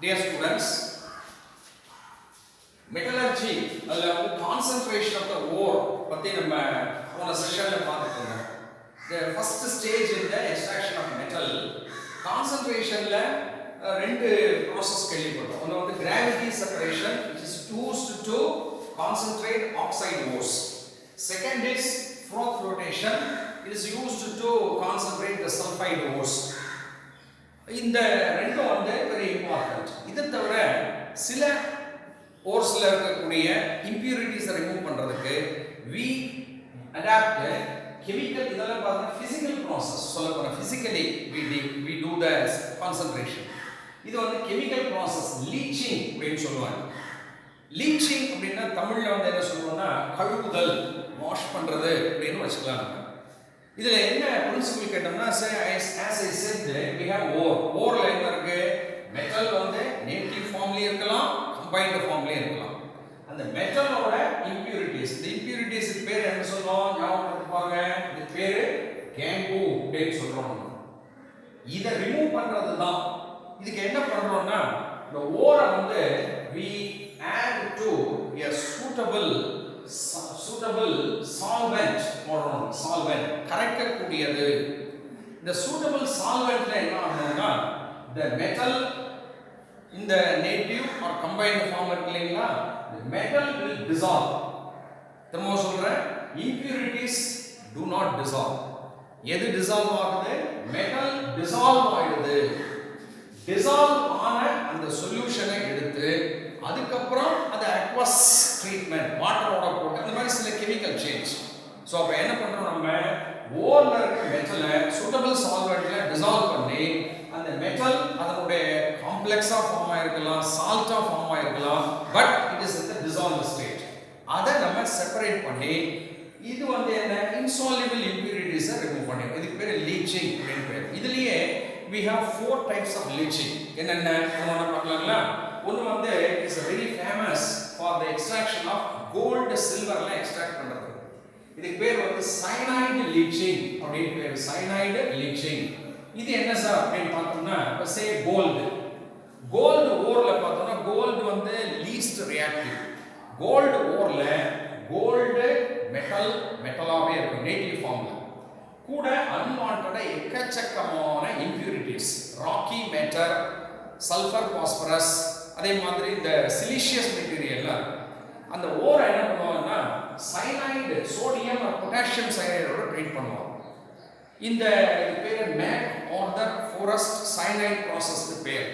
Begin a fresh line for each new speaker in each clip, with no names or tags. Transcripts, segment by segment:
Dear students, metallurgy அல்லது concentration of the ore பத்தி நம்ம போன செஷன்ல பார்த்துட்டோம். The first stage in the extraction of metal concentrationல ரெண்டு process கேள்விப்பட்டோம். ஒன்னு வந்து gravity separation which is used to concentrate oxide ores. Second is froth flotation, it is used to concentrate the sulfide ores. இந்த ரெண்டும் வந்து வெரி இம்பார்ட்டன்ட். இதை தவிர சில ஓர்ஸ்ல இருக்கக்கூடிய இம்பியூரிட்டிஸை ரிமூவ் பண்றதுக்கு we adapt chemical இதெல்லாம் பார்த்தா physical process சொல்ல போனா physically we do the concentration. இது வந்து chemical process leaching அப்படின்னு சொல்லுவாங்க. leaching அப்படின்னா தமிழ்ல வந்து என்ன சொல்லுவோம்னா கழுவுதல், வாஷ் பண்றது அப்படின்னு வச்சுக்கலாம். இதுல என்ன பிரின்சிபல் கேட்டோம்னா as I said we have ore என்ன இருக்கு, மெட்டல் வந்து நேட்டிவ் ஃபார்ம்லயே இருக்கலாம், கம்பைன்ட் ஃபார்ம்லயே இருக்கலாம். அந்த மெட்டலோட இம்பியூரிட்டிஸ், இந்த இம்பியூரிட்டிஸ் பேர் என்ன சொல்றோம் ஞாபகம் பாருங்க, இது பேரு கேம்பு அப்படின்னு சொல்றோம். இத ரிமூவ் பண்றது தான். இதுக்கு என்ன பண்றோம்னா இந்த ஓரை வந்து we add to a suitable solvent போடுறோம். solvent கரைக்கக்கூடியது. இந்த suitable solventல என்ன ஆகும்னா the metal in the native or combined form இருக்கு இல்லைங்களா, the metal will dissolve. திரும்ப சொல்றேன், impurities do not dissolve. எது dissolve ஆகுது? metal dissolve ஆயிடுது. dissolve ஆன அந்த சொல்யூஷனை எடுத்து அதுக்கப்புறம் அது aqueous ட்ரீட்மெண்ட் வாட்டரோட போட்டு அந்த மாதிரி சில கெமிக்கல் சேஞ்ச். ஸோ அப்போ என்ன பண்ணுறோம், நம்ம ஓரில் இருக்க மெட்டலை சூட்டபிள் சால்வெண்ட்ல டிசால்வ் பண்ணி அந்த மெட்டல் அதனுடைய காம்ப்ளெக்ஸாக ஃபார்ம் ஆயிருக்கலாம், சால்ட்டாக ஃபார்ம் ஆயிருக்கலாம், but it is in the dissolve state. அதை நம்ம செப்பரேட் பண்ணி இது வந்து என்ன இன்சால்யூபிள் இம்பியூரிட்டிஸை ரிமூவ் பண்ணி இதுக்கு பேர் லீச்சிங் அப்படின்னு பேர். இதுலேயே we have 4 types of leaching. என்னென்ன ஒன்று பார்க்கலாங்களா? ஒன்று வந்து is very famous for the extraction of gold சில்வர்ல எக்ஸ்ட்ராக்ட் பண்றது. இதுக்கு பேர் வந்து சயனைடு லீச்சிங் அப்படின்னு பேர். சயனைடு லீச்சிங் இது என்ன சார் அப்படின்னு பார்த்தோம்னா சே கோல்டு ஓர்ல பார்த்தோம்னா கோல்டு வந்து லீஸ்ட் ரியாக்டிவ். கோல்டு ஓர்ல கோல்டு மெட்டலாவே இருக்கும் நேட்டிவ் ஃபார்ம்ல. கூட அன்வான்டட் எக்கச்சக்கமான impurities, rocky matter, sulphur, phosphorus, அதே மாதிரி இந்த சிலிஷியஸ் மெட்டீரியல்லாம் அந்த ஓரை என்ன பண்ணுவாங்கன்னா சைனைடு, சோடியம் பொட்டாசியம் சைனைடோட ட்ரீட் பண்ணுவாங்க. இந்த பேர் MacArthur Forrest cyanide process பேர்.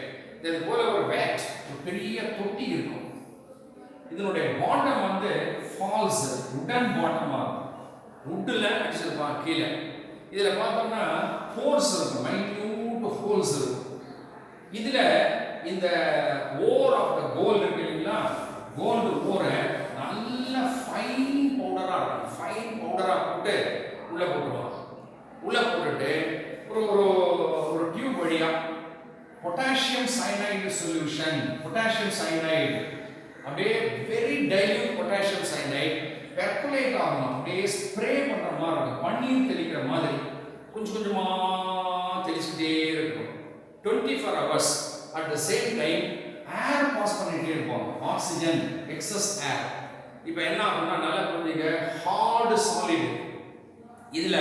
இது போல ஒரு வேட், ஒரு பெரிய தொட்டி இருக்கும். இதனுடைய பாட்டம் வந்து ஃபால்ஸ் உடன் பாட்டமா இருக்கும். வுட்ல அடிச்சிருப்பாங்க கீழே. இதுல பார்த்தோம்னா ஹோல்ஸ் இருக்கும், மைன்யூட் ஹோல்ஸ் இருக்கும். இதுல இந்த ஓர் ஆஃப் த கோல்டு இருக்கு இல்லைங்களா, கோல்டு ஓரை நல்ல ஃபைன் பவுடரா இருக்கும். ஃபைன் பவுடரா போட்டு உள்ள போட்டுருவாங்க. உள்ள போட்டுட்டு ஒரு டியூப் வழியா potassium cyanide solution, potassium cyanide அப்படியே very dilute potassium cyanide percolate ஆகணும். அப்படியே ஸ்ப்ரே பண்ற மாதிரி இருக்கும், பன்னீர் தெளிக்கிற மாதிரி கொஞ்சம் கொஞ்சமா தெளிச்சுட்டே இருக்கும் 24 hours. At the same time air pass பண்ணிட்டே இருப்போம், ஆக்சிஜன், எக்ஸஸ் ஏர். இப்போ என்ன ஆகும்னா நல்லா புரிஞ்சுங்க, ஹார்ட் சாலிட் இதுல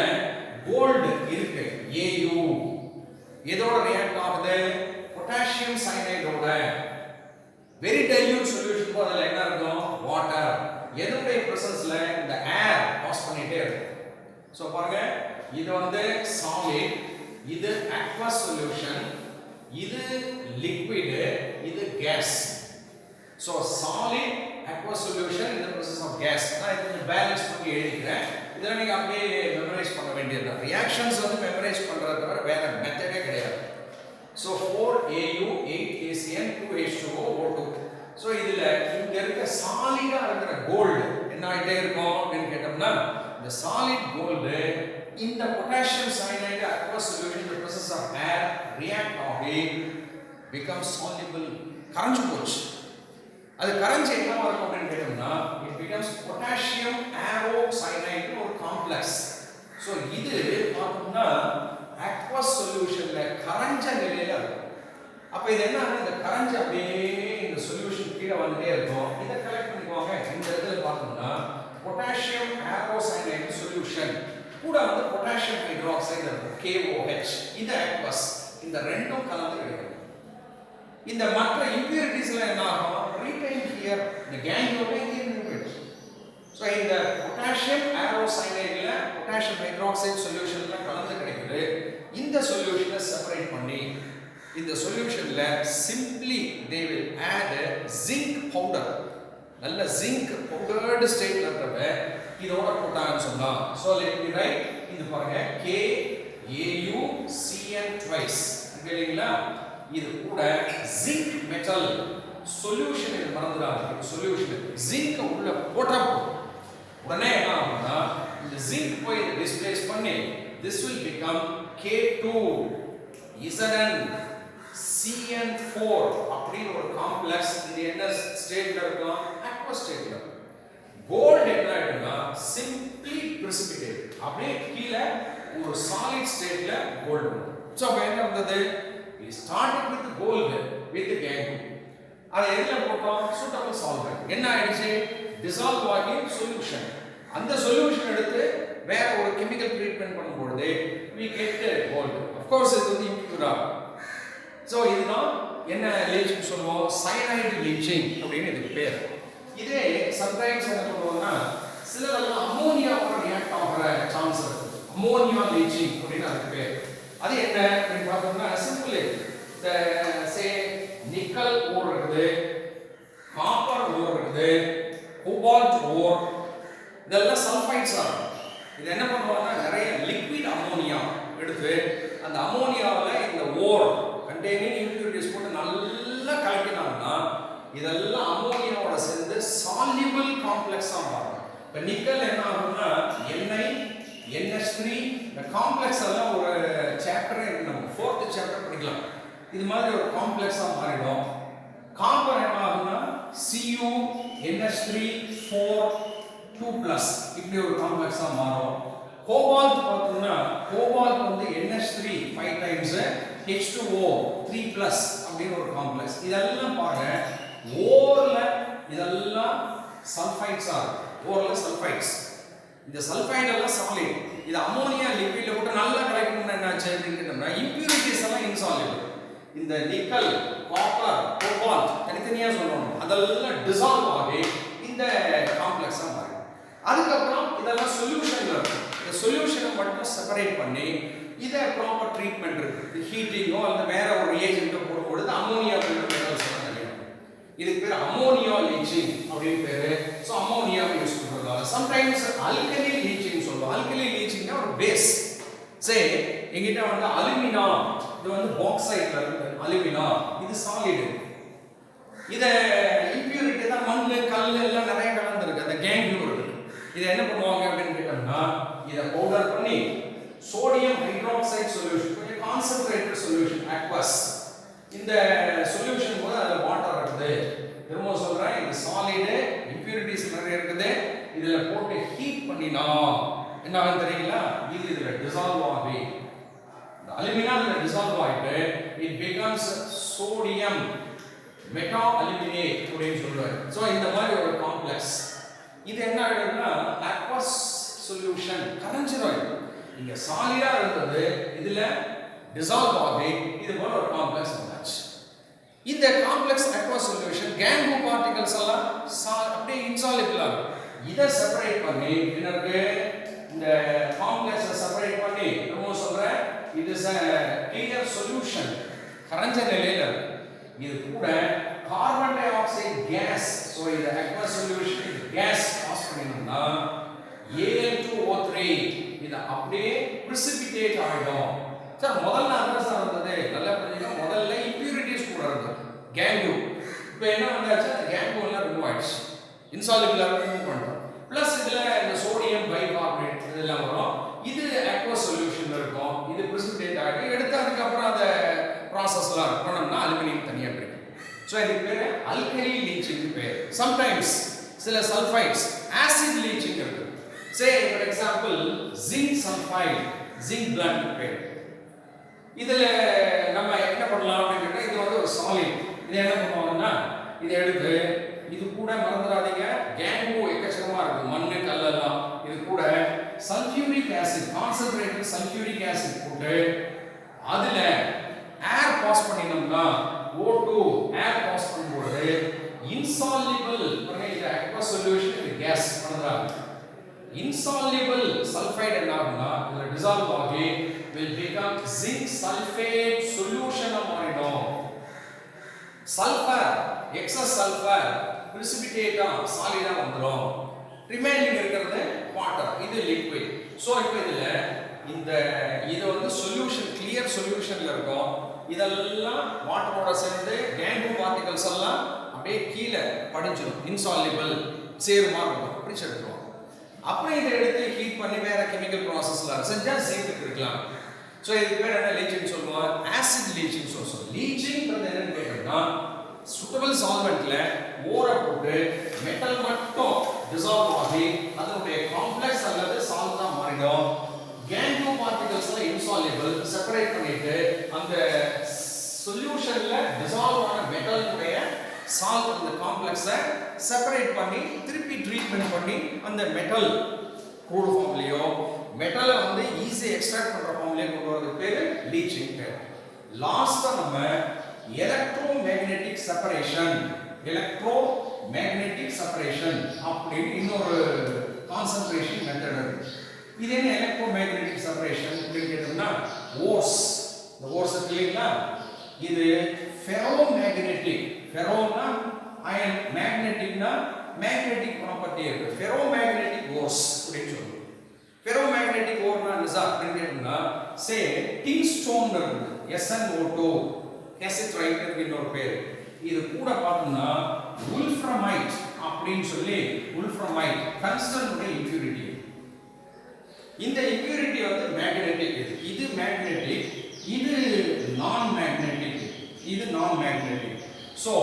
கோல்டு இருக்கு, Au எதோட ரியாக்ட் ஆகுது, பொட்டாசியம் சயனைடோட. வெரி டைல்யூட் சொல்யூஷன் போறதுல என்ன இருக்கும், வாட்டர். எதனுடைய பிரசன்ஸ்ல இந்த ஏர் பாஸ் பண்ணிட்டே இருக்கும். சோ பாருங்க, இது வந்து சாலிட், இது aqueous சொல்யூஷன், இது லிக்விட், இது gas. So solid, aqueous solution, இந்த process of gas. நான் இது பேலன்ஸ் பண்ணி எழுதிக்கிறேன். இதெல்லாம் நீங்க அப்படியே மெமரைஸ் பண்ண வேண்டியது. ரியாக்ஷன்ஸ் வந்து மெமரைஸ் பண்றத தவிர வேற மெத்தடே கிடையாது. So 4Au 8ACN 2H2O O2. So இதுல இங்க இருக்க சாலிடா இருக்கிற கோல்டு என்ன ஆயிட்டே இருக்கும் அப்படின்னு கேட்டோம்னா இந்த சாலிட் கோல்டு இந்த potassium cyanide aqueous solution in the presence of air react ஆகி becomes soluble, கரைஞ்சு போச்சு. அது கரைஞ்சு என்ன ஆகும் அப்படின்னு கேட்டோம்னா it becomes potassium aerocyanide ஒரு காம்ப்ளெக்ஸ். சோ இது பார்த்தோம்னா aqueous solutionல கரைஞ்ச நிலையில இருக்கும். அப்ப இது என்ன இந்த கரண்ட் அப்படியே இந்த சொல்யூஷன் கீழே வந்துட்டே இருக்கும். இதை கலெக்ட் பண்ணிக்குவாங்க. இந்த இடத்துல பார்த்தோம்னா பொட்டாசியம் ஆரோசைனைடு சொல்யூஷன் கூட வந்து பொட்டாசியம் ஹைட்ராக்சைடு இருக்கும் KOH. இந்த aqueous இந்த ரெண்டும் கலந்து கிடைக்கும். இந்த மற்ற impurities என்ன ஆகும்? retain here the ganglion inhibit. So இந்த பொட்டாசியம் ஆரோசைனைடுல பொட்டாசியம் ஹைட்ராக்சைடு சொல்யூஷன்ல கலந்து கிடைக்குது. இந்த சொல்யூஷனை செப்பரேட் பண்ணி இந்த சொல்யூஷன்ல simply they will add zinc powder. நல்ல zinc powdered stateல இருக்கறத இதோட போட்டாங்கன்னு சொன்னா so let me write இது பாருங்க KAuCN twice இல்லைங்களா இது கூட zinc metal solution இது மறந்துடாதீங்க சொல்யூஷன் zinc உள்ள போட்டா உடனே என்ன ஆகும்னா இந்த zinc போய் டிஸ்ப்ளேஸ் பண்ணி this will become K2Zn CN4 அப்படின ஒரு காம்ப்ளெக்ஸ் இது என்ன ஸ்டேட்ல இருக்கும் aqueous ஸ்டேட்ல கோல்ட் என்ன ஆயிடும்னா சிம்பிளி precipitate அப்படியே கீழ ஒரு சாலிட் ஸ்டேட்ல கோல்ட் வரும் சோ அப்ப என்ன வந்தது we started with gold with gangue அது எதுல போட்டோம் suitable solvent என்ன ஆயிடுச்சு dissolve ஆகி சொல்யூஷன் அந்த சொல்யூஷன் எடுத்து வேற ஒரு கெமிக்கல் ட்ரீட்மென்ட் பண்ணும்போது we get gold of course இது வந்து impure சோ இதுதான் என்ன லீச்சிங் சொல்லுவோம் சயனைடு லீச்சிங் அப்படின்னு இதுக்கு பேர் இதே சம்டைம்ஸ் என்ன பண்ணுவாங்கன்னா சிலதெல்லாம் அம்மோனியாவோட ரியாக்ட் ஆகுற சான்ஸ் இருக்கு அம்மோனியா லீச்சிங் அப்படின்னு அதுக்கு பேர் அது என்ன அப்படின்னு பார்த்தோம்னா சிம்பிள் இந்த சே நிக்கல் ஓர் இருக்குது காப்பர் ஓர் இருக்குது கோபால்ட் ஓர் இதெல்லாம் சல்ஃபைட்ஸ் ஆகும் இது என்ன பண்ணுவாங்கன்னா நிறைய லிக்விட் அம்மோனியா எடுத்து அந்த அம்மோனியாவில் இந்த ஓர் கண்டெய்னிங் இம்பியூரிட்டிஸ் போட்டு நல்லா கலக்கினாங்கன்னா இதெல்லாம் அம்மோனியாவோட சேர்ந்து சால்யூபிள் காம்ப்ளெக்ஸா மாறும் இப்போ நிக்கல் என்ன ஆகும்னா NiNH3 இந்த காம்ப்ளெக்ஸ் எல்லாம் ஒரு சாப்டரே இருக்கு நம்ம 4th சாப்டர் படிக்கலாம் இது மாதிரி ஒரு காம்ப்ளெக்ஸா மாறிடும் காப்பர் என்ன ஆகும்னா CuNH3 4 2+ இப்படி ஒரு காம்ப்ளெக்ஸா மாறும் கோபால்ட் பார்த்தோம்னா கோபால்ட் வந்து NH3 5 times H2O 3+ அப்படிங்கிற ஒரு காம்ப்ளெக்ஸ் இதெல்லாம் பாருங்க ஓர்ல இதெல்லாம் சல்ஃபைட்ஸ் ஓர்ல சல்ஃபைட்ஸ் இந்த சல்ஃபைட் எல்லாம் சாலிட் இது அம்மோனியா லிக்விட்ல போட்டு நல்லா கலக்கணும்னா என்ன ஆச்சு அப்படின்னா இம்பியூரிட்டிஸ் எல்லாம் இன்சால்யூபிள் இந்த நிக்கல் காப்பர் கோபால்ட் தனித்தனியா சொல்லணும் அதெல்லாம் டிசால்வ் ஆகி இந்த காம்ப்ளெக்ஸா மாறும் அதுக்கப்புறம் இதெல்லாம் சொல்யூஷன்ல இருக்கும் இந்த சொல்யூஷனை மட்டும் செப்பரேட் பண்ணி இத ப்ராப்பர் ட்ரீட்மென்ட் இருக்கு ஹீட்டிங்கோ அல்லது வேற ஒரு ஏஜென்ட்டோ போடும்போது அம்மோனியா மெட்டல்ஸ் எல்லாம் நிறைய இதுக்கு பேர் அம்மோனியா லீச்சிங் அப்படின்னு பேரு சோ அம்மோனியா யூஸ் பண்றதால சம்டைம்ஸ் ஆல்கலி லீச்சிங் சொல்லுவோம் ஆல்கலி லீச்சிங்னா ஒரு பேஸ் சே எங்கிட்ட வந்து அலுமினா இது வந்து பாக்சைட்ல இருக்கு அலுமினா இது சாலிட் இத இம்பியூரிட்டி தான் மண்ணு கல் எல்லாம் நிறைய கலந்து இருக்கு அந்த கேங்கு இருக்கு இத என்ன பண்ணுவாங்க அப்படின்னு கேட்டோம்னா இத பவுடர் பண்ணி sodium hydroxide solution கொஞ்சம் concentrated solution aqueous இந்த சொல்யூஷன் போது அதுல வாட்டர் இருக்குது திரும்ப சொல்றேன் இது சாலிட் இம்பியூரிட்டிஸ் நிறைய இருக்குது இதுல போட்டு ஹீட் பண்ணினா என்ன ஆகும் தெரியுங்களா இது இதுல டிசால்வ் ஆகி இந்த அலுமினா இதுல டிசால்வ் ஆயிட்டு it becomes sodium meta aluminate அப்படின்னு சொல்றாரு சோ இந்த மாதிரி ஒரு காம்ப்ளெக்ஸ் இது என்ன ஆயிடும்னா aqueous solution கரைஞ்சிரும் இங்க சாலிடா இருந்தது இதுல டிசால்வ் ஆகி இது போல ஒரு காம்ப்ளெக்ஸ் வந்துச்சு இந்த complex aqueous solution gangue particles எல்லாம் அப்படியே இன்சால்யூபிள் ஆகும் இத செப்பரேட் பண்ணி என்னருக்கு இந்த காம்ப்ளெக்ஸை செப்பரேட் பண்ணி நம்ம சொல்றேன் இது இஸ் a clear solution கரைஞ்ச நிலையில இது கூட carbon dioxide gas so இந்த aqueous solution கேஸ் பாஸ் பண்ணினா Al2O3 இது அப்படியே precipitate ஆயிடும் சார் முதல்ல அதான் சார் வந்தது நல்லா புரிஞ்சுங்க முதல்ல இம்பியூரிட்டிஸ் கூட இருந்தது கேங்கு இப்போ என்ன வந்தாச்சு அந்த கேங்கு எல்லாம் ரிமூவ் ஆயிடுச்சு இன்சால்யூபிள் ரிமூவ் பண்ணிட்டோம் ப்ளஸ் இதுல இந்த சோடியம் பைகார்பனேட் இதெல்லாம் வரும் இது aqueous சொல்யூஷன்ல இருக்கும் இது precipitate ஆகி எடுத்து அதுக்கப்புறம் அந்த ப்ராசஸ்லாம் பண்ணோம்னா அலுமினியம் தனியா பிரிக்கும் ஸோ இதுக்கு பேர் அல்கலி லீச்சிங் பேர் சம்டைம்ஸ் சில சல்ஃபைட்ஸ் ஆசிட் லீச்சிங் இருக்கு say for example zinc sulphide zinc blende பேர் இதுல நம்ம என்ன பண்ணலாம் அப்படின்னா இது வந்து ஒரு சாலிட். இது என்ன பண்ணுவாங்கன்னா இதை எடுத்து இது கூட மறந்துடாதீங்க, கேங்கோ எக்கச்சக்கமா இருக்கு, மண்ணு கல்லெல்லாம். இது கூட sulphuric acid, concentrated sulphuric acid போட்டு அதுல ஏர் பாஸ் பண்ணினோம்னா O2 ஏர் பாஸ் பண்ணும்போது இன்சால்யூபிள், இது aqueous சொல்யூஷன், இது கேஸ் பண்றாங்க. இன்சால்யூபிள் சல்ஃபைடு என்ன ஆகும்னா இதுல டிசால்வ் ஆகி will become zinc sulfate solution மாறிடும். சல்ஃபர், எக்ஸஸ் சல்ஃபர் precipitate சாலிடா வந்துரும். ரிமைனிங் இருக்கிறது வாட்டர், இது லிக்விட். சோ இப்போ இதுல இந்த இது வந்து சொல்யூஷன், கிளியர் சொல்யூஷன்ல இருக்கும். இதெல்லாம் வாட்டரோட சேர்ந்து கேங்கோ பார்ட்டிகல்ஸ் எல்லாம் அப்படியே கீழே படிஞ்சிடும், இன்சால்யூபிள் சேருமா இருக்கும், அப்படி எடுத்துருவோம். அப்புறம் இதை எடுத்து ஹீட் பண்ணி வேற கெமிக்கல் ப்ராசஸ்ல செஞ்சா ஜிங்க் இருக்கலாம். சோ இதுக்கு பேர் என்ன லீச்சிங் சொல்லுவோம், ஆசிட் லீச்சிங் சொல்லுவோம். லீச்சிங்ன்றது என்னன்னு கேட்டோம்னா சூட்டபிள் சால்வெண்ட்ல ஓரை போட்டு மெட்டல் மட்டும் டிசால்வ் ஆகி அதனுடைய காம்ப்ளெக்ஸ் அல்லது சால்ட்டா மாறிடும். கேங்கோ பார்ட்டிகல்ஸ் எல்லாம் இன்சால்யூபிள் செப்பரேட் பண்ணிட்டு அந்த சொல்யூஷன்ல டிசால்வ் ஆன மெட்டலுடைய சால்ட் அந்த காம்ப்ளெக்ஸை செப்பரேட் பண்ணி திருப்பி ட்ரீட்மெண்ட் பண்ணி அந்த மெட்டல் க்ரூட் ஃபார்ம்லயோ மெட்டலை வந்து ஈஸி எக்ஸ்ட்ராக்ட் பண்ற ஃபார்ம்லயே கொண்டு வரதுக்கு பேரு லீச்சிங். லாஸ்டா நம்ம electro magnetic separation, electro magnetic separation அப்படின்னு இன்னொரு கான்சென்ட்ரேஷன் மெத்தட் இருக்கு. இது என்ன எலக்ட்ரோ மேக்னெட்டிக் செப்பரேஷன் அப்படின்னு கேட்டோம்னா ஓர்ஸ், இந்த ஓர்ஸ் இல்லைங்களா, இது ஃபெரோ மேக்னெட்டிக், ஃபெரோனா அயன், மேக்னெட்டிக்னா மேக்னெட்டிக் ப்ராப்பர்ட்டி இருக்கு. ஃபெரோ மேக்னெட்டிக் ஓர்ஸ் அப்படின்னு சொல்லுவோம். ஃபெரோ மேக்னெட்டிக் ஓர்னா என்ன அப்படின்னு கேட்டோம்னா சே டின் ஸ்டோன் இருக்கு, SnO2 கேசிட்ரைட் இன்னொரு பேர். இது கூட பார்த்தோம்னா உல்ஃப்ரமைட் அப்படின்னு சொல்லி, உல்ஃப்ரமைட் டங்ஸ்டனுடைய இம்பியூரிட்டி. இந்த இம்பியூரிட்டி வந்து மேக்னெட்டிக், இது மேக்னெட்டிக், இது நான் மேக்னெட்டிக், இது நான் மேக்னெட்டிக். சோ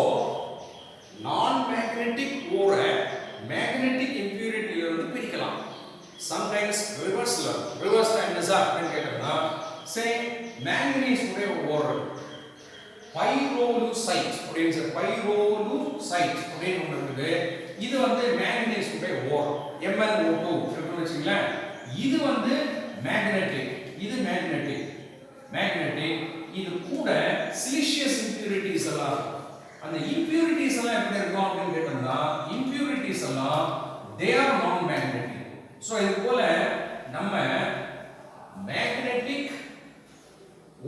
நான் மேக்னெட்டிக் ஓரை மேக்னெட்டிக் இம்பியூரிட்டில இருந்து பிரிக்கலாம். சம்டைம்ஸ் ரிவர்ஸ்ல, ரிவர்ஸ்ல என்ன அப்படின்னு கேட்டோம்னா சே மேங்கனீஸ் உடைய ஓர் பைரோலுசைட் அப்படின்னு சொல்லி, பைரோலுசைட் அப்படின்னு ஒன்று இருக்குது. இது வந்து மேங்கனீஸ் உடைய ஓர் MnO2 இருக்குன்னு வச்சுங்களேன். இது வந்து மேக்னெட்டிக், இது மேக்னெட்டிக், மேக்னெட்டிக். இது கூட சிலிஷியஸ் இம்பியூரிட்டிஸ் எல்லாம், அந்த இம்பியூரிட்டிஸ் எல்லாம் எப்படி இருக்கும் அப்படின்னு கேட்டோம்னா இம்பியூரிட்டிஸ் எல்லாம் தே ஆர் நான் மேக்னெட்டிக். சோ இது போல நம்ம மேக்னெட்டிக்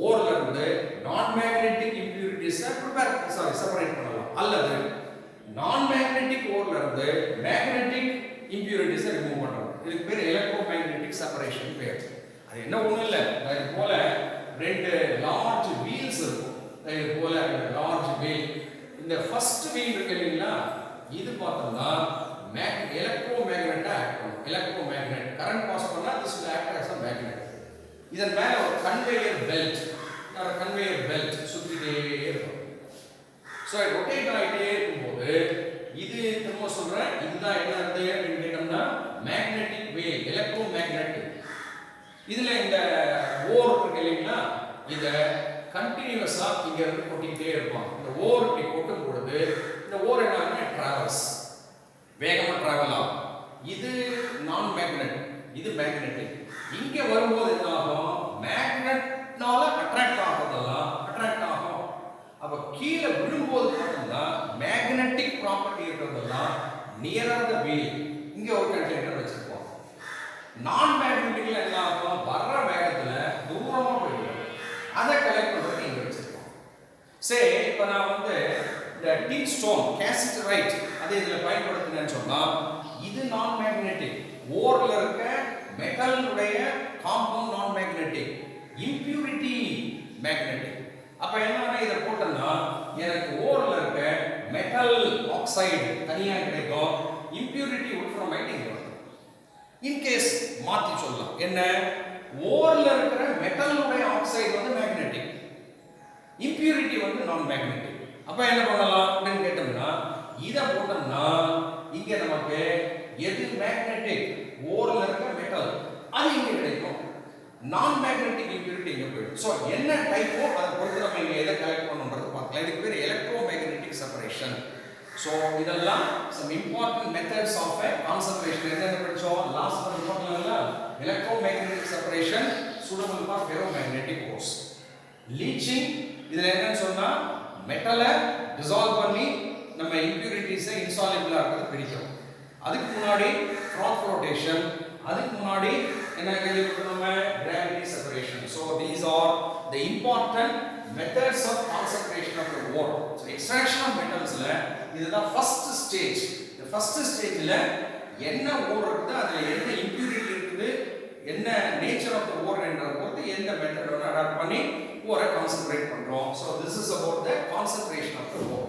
ஓர்ல இருந்து நான் மேக்னெட்டிக் இம்பியூரிட்டிஸை செப்பரேட் பண்ணலாம், அல்லது நான் மேக்னெட்டிக் ஓர்ல இருந்து மேக்னெட்டிக் இம்பியூரிட்டிஸை ரிமூவ் பண்ணலாம். இதுக்கு பேர் எலக்ட்ரோ மேக்னெட்டிக் செப்பரேஷன் பேர். அது என்ன ஒண்ணும் இல்லை, இது போல ரெண்டு லார்ஜ் வீல்ஸ் இருக்கும். இது போல லார்ஜ் வீல், இந்த ஃபர்ஸ்ட் வீல் இருக்கு இல்லைங்களா, இது பார்த்தோம்னா எலக்ட்ரோ மேக்னெட்டா ஆக்ட் பண்ணும். எலக்ட்ரோ மேக்னெட் கரண்ட் பாஸ் பண்ணா this will act as a magnet. இதன் மேல ஒரு கன்வேயர் பெல்ட், ஒரு கன்வேயர் பெல்ட் சுத்திட்டே இருக்கும். சோ இது ரொட்டேட் ஆகிட்டே இருக்கும்போது இது திரும்ப சொல்றேன், இதுதான் என்ன அர்த்தம் அப்படின்னு கேட்டோம்னா மேக்னெட்டிக் வேவ், எலக்ட்ரோ மேக்னெட்டிக். இதுல இந்த ஓர் இருக்கு இல்லைங்களா, இத கண்டினியூஸா இங்க இருந்து கொட்டிக்கிட்டே இருப்பாங்க. இந்த ஓர் இப்படி கொட்டும் பொழுது இந்த ஓர் என்ன ஆகும்னா டிராவல்ஸ், வேகமா டிராவல் ஆகும். இது நான் மேக்னெட், இது மேக்னெட்டிக். இங்க வரும்போது என்ன ஆகும், மேக்னெட்னால அட்ராக்ட் ஆகிறதெல்லாம் அட்ராக்ட் ஆகும். அப்ப கீழே விழும்போது பார்த்தோம்னா மேக்னெட்டிக் ப்ராப்பர்ட்டி இருக்கிறதெல்லாம் நியரர் த வீல் இங்க ஒரு கண்டெய்னர் வச்சிருப்போம். நான் மேக்னெட்டிக்ல என்ன ஆகும், வர்ற வேகத்துல தூரமா போயிடும், அதை கலெக்ட் பண்றது இங்க வச்சிருக்கோம். சரி, இப்போ நான் வந்து இந்த டின் ஸ்டோன் கேசிட்ரைட் அதை இதுல பயன்படுத்தினேன்னு சொன்னா இது நான் மேக்னெட்டிக், ஓர்ல இருக்க மெட்டலுடைய compound non magnetic, impurity magnetic. அப்ப என்னன்னா இத போட்டேன்னா எனக்கு ஓர்ல இருக்க மெட்டல் ஆக்சைடு தனியா கிடைக்கும், இம்பியூரிட்டி உல்ஃப்ரமைட் இங்க வரும். இன் கேஸ் மாத்தி சொல்லலாம், என்ன ஓர்ல இருக்கிற மெட்டலுடைய ஆக்சைடு வந்து மேக்னெட்டிக், இம்பியூரிட்டி வந்து நான் மேக்னெட்டிக். அப்ப என்ன பண்ணலாம் அப்படின்னு கேட்டோம்னா இத போட்டோம்னா இங்க நமக்கு எது மேக்னெட்டிக், ஓர்ல இருக்க மெட்டல் அது இங்க கிடைக்கும், நான் மேக்னெட்டிக் இம்பியூரிட்டி இங்க போயிடும். சோ என்ன டைப்போ அதை பொறுத்து நம்ம இங்க எதை கலெக்ட் பண்ணணும்ன்றது பார்த்து பார்க்கலாம். இதுக்கு பேர் எலக்ட்ரோமேக்னெட்டிக் செப்பரேஷன். ஸோ இதெல்லாம் some important methods of a concentration. என்னென்ன படிச்சோம் லாஸ்ட் வந்து பார்க்கலாம்ல. Electromagnetic separation suitable for ferromagnetic ores. Leaching இதுல என்னன்னு சொன்னா மெட்டலை டிசால்வ் பண்ணி நம்ம இம்பியூரிட்டிஸை இன்சால்யூபிளா இருக்கிறத பிரிக்கிறோம். அதுக்கு முன்னாடி ஃப்ராத் ஃப்ளோட்டேஷன், அதுக்கு முன்னாடி என்ன கேள்விப்பட்டோம் நம்ம gravity separation. So these are the important methods of concentration of the ore. So extraction of மெட்டல்ஸ்ல இதுதான் ஃபர்ஸ்ட் ஸ்டேஜ். இந்த ஃபர்ஸ்ட் ஸ்டேஜ்ல என்ன ஓர் இருக்குது, அதுல என்ன இம்பியூரிட்டி இருக்குது, என்ன நேச்சர் ஆஃப் த ஓர் என்ற பொறுத்து எந்த மெத்தட் அடாப்ட் பண்ணி ஓரை கான்சன்ட்ரேட் பண்றோம். So this is about the concentration of the wore.